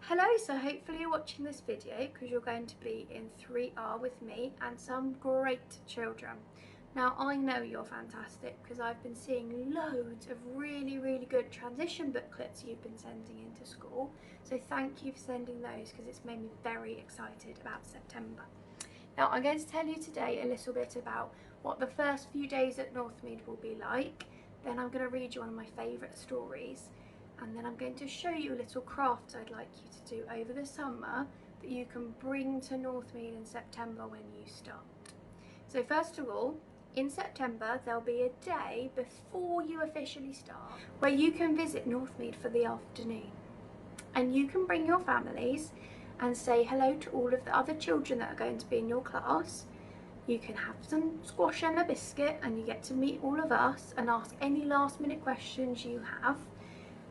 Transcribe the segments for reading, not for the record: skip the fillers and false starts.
Hello, so hopefully you're watching this video because you're going to be in 3R with me and some great children. Now I know you're fantastic because I've been seeing loads of really good transition booklets you've been sending into school. So thank you for sending those because it's made me very excited about September. Now I'm going to tell you today a little bit about what the first few days at Northmead will be like. Then I'm going to read you one of my favourite stories. And then I'm going to show you a little craft I'd like you to do over the summer that you can bring to Northmead in September when you start. So first of all, in September there'll be a day before you officially start where you can visit Northmead for the afternoon. And you can bring your families and say hello to all of the other children that are going to be in your class. You can have some squash and a biscuit and you get to meet all of us and ask any last minute questions you have.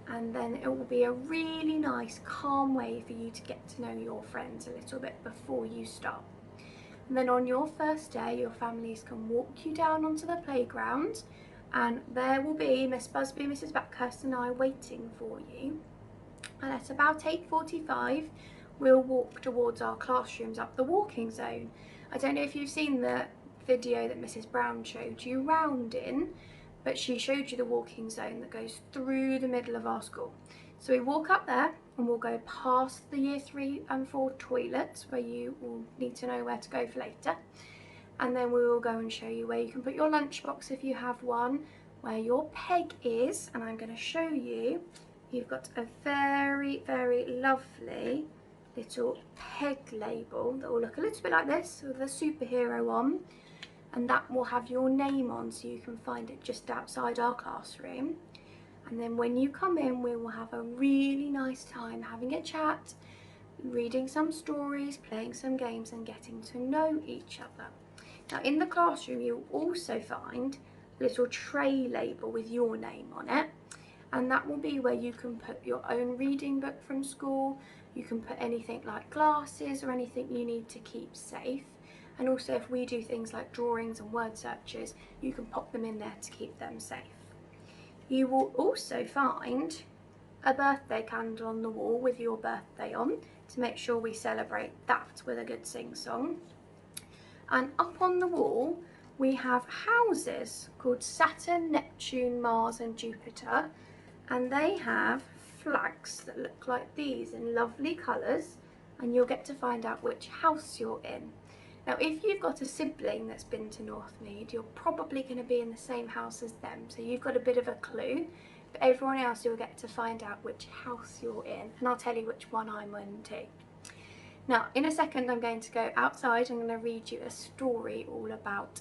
And then it will be a really nice calm way for you to get to know your friends a little bit before you start. And then on your first day your families can walk you down onto the playground and there will be Miss Busby, Mrs Backhurst and I waiting for you. And at about 8:45 we'll walk towards our classrooms up the walking zone. I don't know if you've seen the video that Mrs Brown showed you round in, but she showed you the walking zone that goes through the middle of our school. So we walk up there and we'll go past the year 3 and 4 toilets where you will need to know where to go for later. And then we will go and show you where you can put your lunchbox if you have one, where your peg is, and I'm going to show you. You've got a very lovely little peg label that will look a little bit like this with a superhero on. And that will have your name on so you can find it just outside our classroom. And then when you come in we will have a really nice time having a chat, reading some stories, playing some games and getting to know each other. Now in the classroom you'll also find a little tray label with your name on it, and that will be where you can put your own reading book from school. You can put anything like glasses or anything you need to keep safe. And also if we do things like drawings and word searches, you can pop them in there to keep them safe. You will also find a birthday candle on the wall with your birthday on to make sure we celebrate that with a good sing-song. And up on the wall we have houses called Saturn, Neptune, Mars and Jupiter, and they have flags that look like these in lovely colours, and you'll get to find out which house you're in. Now if you've got a sibling that's been to Northmead, you're probably going to be in the same house as them, so you've got a bit of a clue, but everyone else you'll get to find out which house you're in, and I'll tell you which one I'm in too. Now in a second I'm going to go outside. I'm going to read you a story all about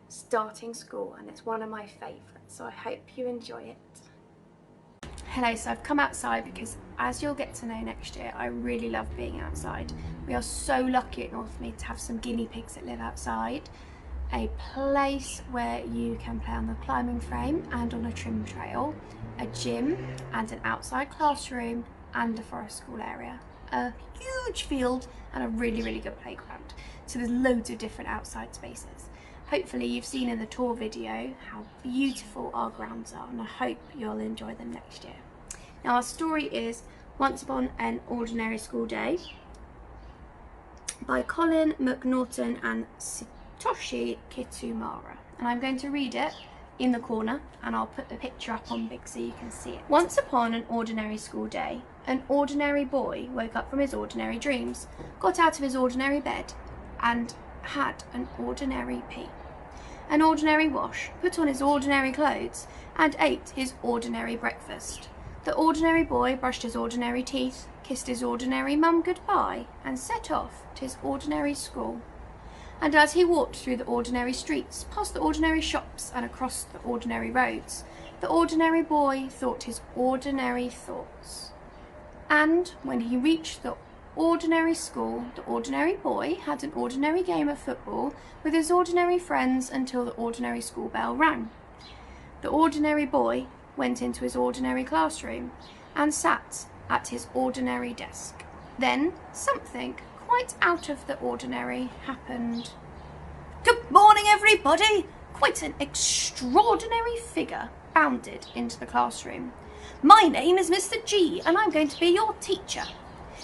starting school, and it's one of my favourites, so I hope you enjoy it. Hello, so I've come outside because, as you'll get to know next year, I really love being outside. We are so lucky at Northmead to have some guinea pigs that live outside, a place where you can play on the climbing frame and on a trim trail, a gym and an outside classroom and a forest school area, a huge field and a really good playground. So there's loads of different outside spaces. Hopefully you've seen in the tour video how beautiful our grounds are, and I hope you'll enjoy them next year. Now our story is Once Upon an Ordinary School Day by Colin McNaughton and Satoshi Kitamura. And I'm going to read it in the corner and I'll put the picture up on big so you can see it. Once upon an ordinary school day, an ordinary boy woke up from his ordinary dreams, got out of his ordinary bed and had an ordinary pee, an ordinary wash, put on his ordinary clothes and ate his ordinary breakfast. The ordinary boy brushed his ordinary teeth, kissed his ordinary mum goodbye and set off to his ordinary school. And as he walked through the ordinary streets, past the ordinary shops and across the ordinary roads, the ordinary boy thought his ordinary thoughts. And when he reached the ordinary school, the ordinary boy had an ordinary game of football with his ordinary friends until the ordinary school bell rang. The ordinary boy went into his ordinary classroom and sat at his ordinary desk. Then something quite out of the ordinary happened. Good morning, everybody! Quite an extraordinary figure bounded into the classroom. My name is Mr. G and I'm going to be your teacher.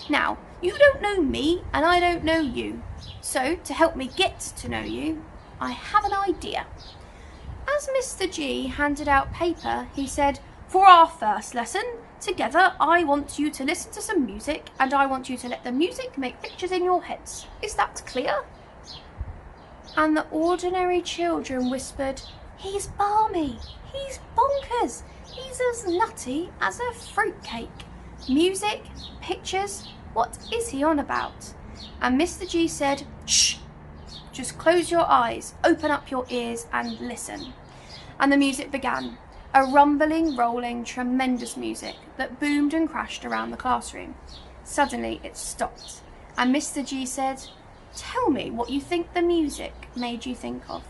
Now, you don't know me and I don't know you. So, to help me get to know you, I have an idea. As Mr. G handed out paper, he said, "For our first lesson, together I want you to listen to some music and I want you to let the music make pictures in your heads. Is that clear?" And the ordinary children whispered, "He's balmy, he's bonkers, he's as nutty as a fruitcake. Music, pictures, what is he on about?" And Mr. G said, "Shh, just close your eyes, open up your ears and listen." And the music began, a rumbling, rolling, tremendous music that boomed and crashed around the classroom. Suddenly it stopped, and Mr. G said, "Tell me what you think the music made you think of."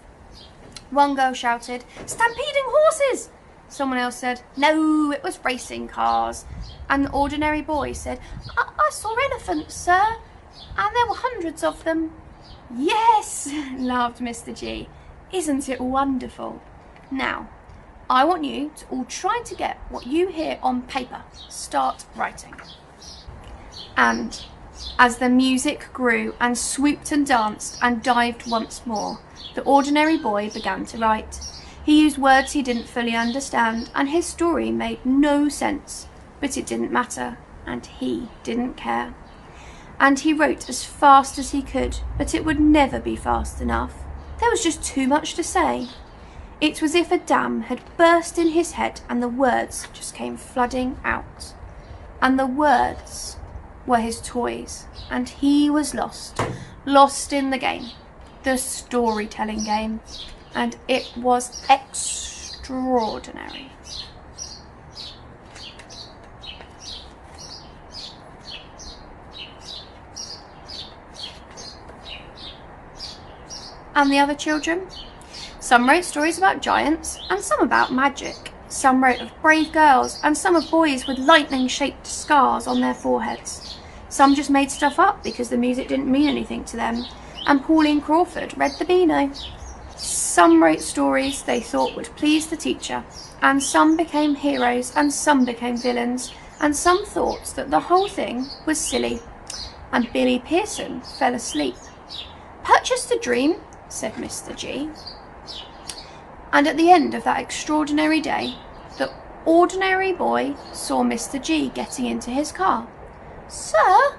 One girl shouted, "Stampeding horses!" Someone else said, "No, it was racing cars." And the ordinary boy said, I saw elephants, sir, and there were hundreds of them." "Yes," laughed Mr. G. "Isn't it wonderful? Now, I want you to all try to get what you hear on paper. Start writing." And as the music grew and swooped and danced and dived once more, the ordinary boy began to write. He used words he didn't fully understand, and his story made no sense, but it didn't matter, and he didn't care. And he wrote as fast as he could, but it would never be fast enough. There was just too much to say. It was as if a dam had burst in his head and the words just came flooding out. And the words were his toys, and he was lost in the game, the storytelling game, and it was extraordinary. And the other children? Some wrote stories about giants and some about magic. Some wrote of brave girls and some of boys with lightning-shaped scars on their foreheads. Some just made stuff up because the music didn't mean anything to them, and Pauline Crawford read the Beano. Some wrote stories they thought would please the teacher, and some became heroes and some became villains, and some thought that the whole thing was silly. And Billy Pearson fell asleep. "Purchased a dream," said Mr. G. And at the end of that extraordinary day, the ordinary boy saw Mr. G getting into his car. "Sir,"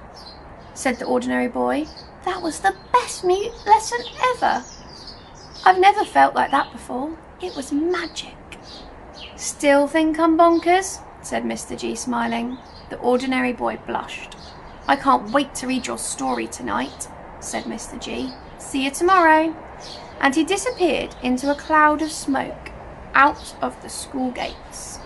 said the ordinary boy, "that was the best lesson ever. I've never felt like that before. It was magic." "Still think I'm bonkers?" said Mr. G, smiling. The ordinary boy blushed. "I can't wait to read your story tonight," said Mr. G. "See you tomorrow." And he disappeared into a cloud of smoke out of the school gates.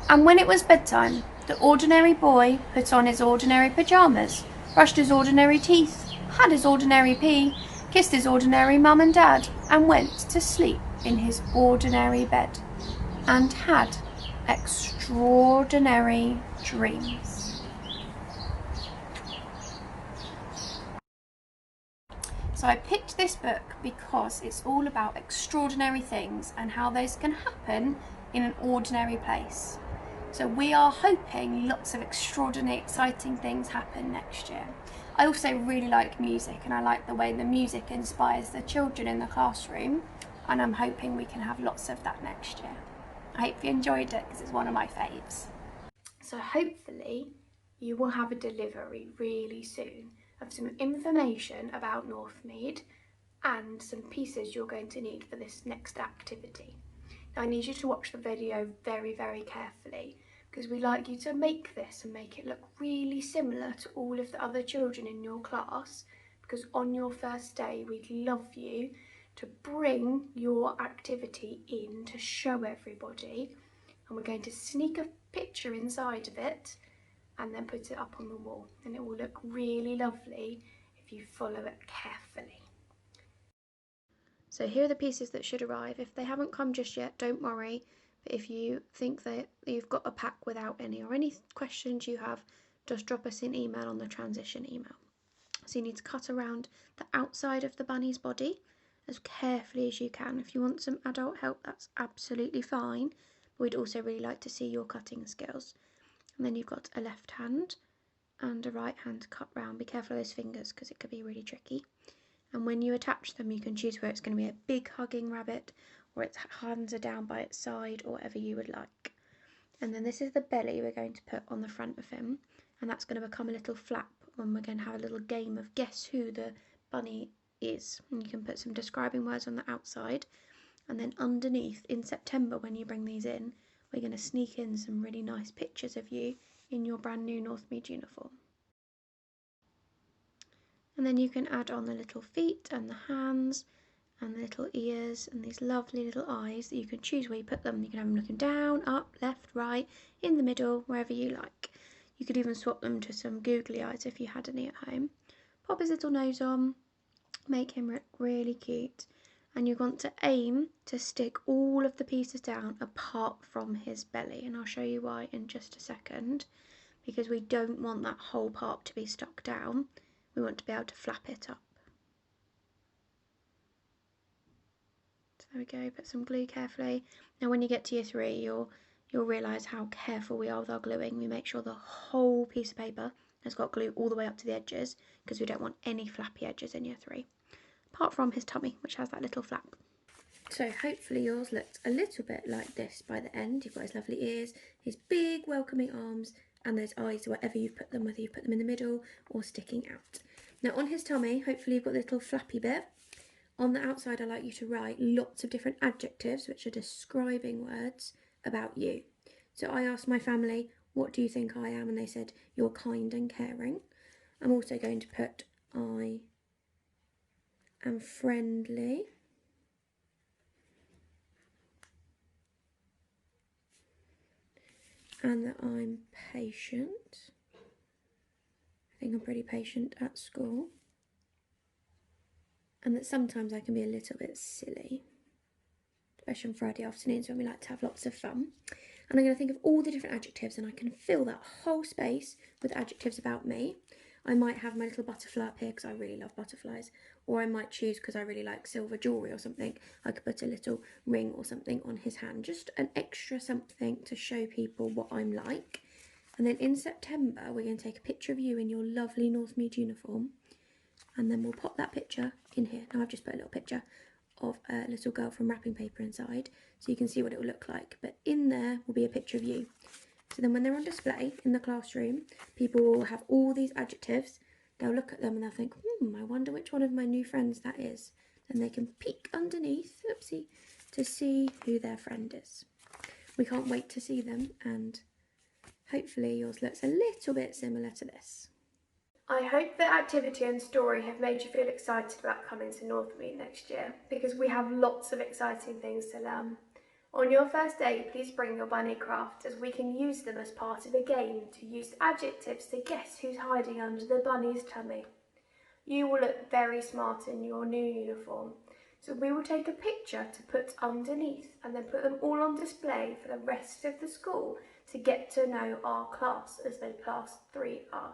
And when it was bedtime, the ordinary boy put on his ordinary pyjamas, brushed his ordinary teeth, had his ordinary pee, kissed his ordinary mum and dad, and went to sleep in his ordinary bed, and had extraordinary dreams. So I picked this book because it's all about extraordinary things and how those can happen in an ordinary place. So we are hoping lots of extraordinary, exciting things happen next year. I also really like music, and I like the way the music inspires the children in the classroom, and I'm hoping we can have lots of that next year. I hope you enjoyed it because it's one of my faves. So hopefully you will have a delivery really soon of some information about Northmead and some pieces you're going to need for this next activity. Now I need you to watch the video very, very carefully because we like you to make this and make it look really similar to all of the other children in your class, because on your first day we'd love you to bring your activity in to show everybody, and we're going to sneak a picture inside of it and then put it up on the wall, and it will look really lovely if you follow it carefully. So here are the pieces that should arrive. If they haven't come just yet, don't worry, but if you think that you've got a pack without any or any questions you have, just drop us an email on the transition email. So you need to cut around the outside of the bunny's body as carefully as you can. If you want some adult help, that's absolutely fine, but we'd also really like to see your cutting skills. And then you've got a left hand and a right hand cut round. Be careful of those fingers because it could be really tricky. And when you attach them, you can choose where it's going to be a big hugging rabbit, or its hands are down by its side, or whatever you would like. And then this is the belly we're going to put on the front of him, and that's going to become a little flap when we're going to have a little game of guess who the bunny is. And you can put some describing words on the outside, and then underneath in September when you bring these in, we're going to sneak in some really nice pictures of you in your brand new Northmead uniform. And then you can add on the little feet and the hands and the little ears and these lovely little eyes that you can choose where you put them. You can have them looking down, up, left, right, in the middle, wherever you like. You could even swap them to some googly eyes if you had any at home. Pop his little nose on, make him look really cute. And you want to aim to stick all of the pieces down apart from his belly. And I'll show you why in just a second, because we don't want that whole part to be stuck down. We want to be able to flap it up. So there we go, put some glue carefully. Now when you get to year 3, you'll realise how careful we are with our gluing. We make sure the whole piece of paper has got glue all the way up to the edges, because we don't want any flappy edges in year 3. Apart from his tummy, which has that little flap. So hopefully yours looks a little bit like this by the end. You've got his lovely ears, his big welcoming arms, and those eyes wherever you put them, whether you put them in the middle or sticking out. Now on his tummy, hopefully you've got the little flappy bit. On the outside, I like you to write lots of different adjectives, which are describing words about you. So I asked my family, what do you think I am? And they said, you're kind and caring. I'm also going to put, I am friendly. And that I'm patient. I think I'm pretty patient at school. And that sometimes I can be a little bit silly, especially on Friday afternoons when we like to have lots of fun. And I'm going to think of all the different adjectives, and I can fill that whole space with adjectives about me. I might have my little butterfly up here because I really love butterflies, or I might choose, because I really like silver jewellery or something, I could put a little ring or something on his hand, just an extra something to show people what I'm like. And then in September we're going to take a picture of you in your lovely Northmead uniform, and then we'll pop that picture in here. Now I've just put a little picture of a little girl from wrapping paper inside, so you can see what it will look like, but in there will be a picture of you. So then when they're on display in the classroom, people will have all these adjectives. They'll look at them and they'll think, I wonder which one of my new friends that is. And they can peek underneath, oopsie, to see who their friend is. We can't wait to see them, and hopefully yours looks a little bit similar to this. I hope that activity and story have made you feel excited about coming to Northmead next year, because we have lots of exciting things to learn. On your first day, please bring your bunny craft, as we can use them as part of a game to use adjectives to guess who's hiding under the bunny's tummy. You will look very smart in your new uniform, so we will take a picture to put underneath and then put them all on display for the rest of the school to get to know our class as they class 3R.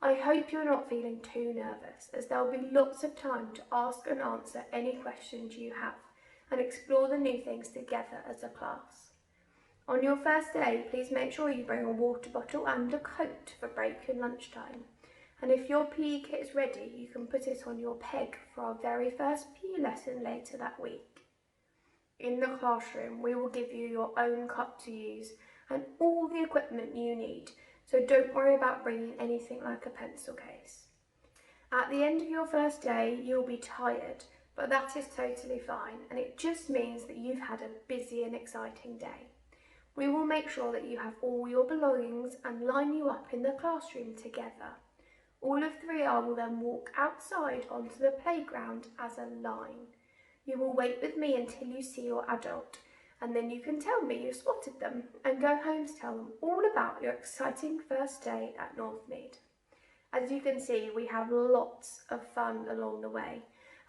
I hope you're not feeling too nervous, as there will be lots of time to ask and answer any questions you have and explore the new things together as a class. On your first day, please make sure you bring a water bottle and a coat for break and lunchtime. And if your PE kit is ready, you can put it on your peg for our very first PE lesson later that week. In the classroom, we will give you your own cup to use and all the equipment you need, so don't worry about bringing anything like a pencil case. At the end of your first day, you'll be tired, but that is totally fine, and it just means that you've had a busy and exciting day. We will make sure that you have all your belongings and line you up in the classroom together. All of 3R will then walk outside onto the playground as a line. You will wait with me until you see your adult, and then you can tell me you spotted them and go home to tell them all about your exciting first day at Northmead. As you can see, we have lots of fun along the way,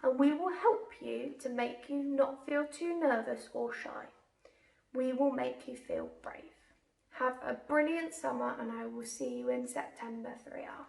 and we will help you to make you not feel too nervous or shy. We will make you feel brave. Have a brilliant summer, and I will see you in September 3R.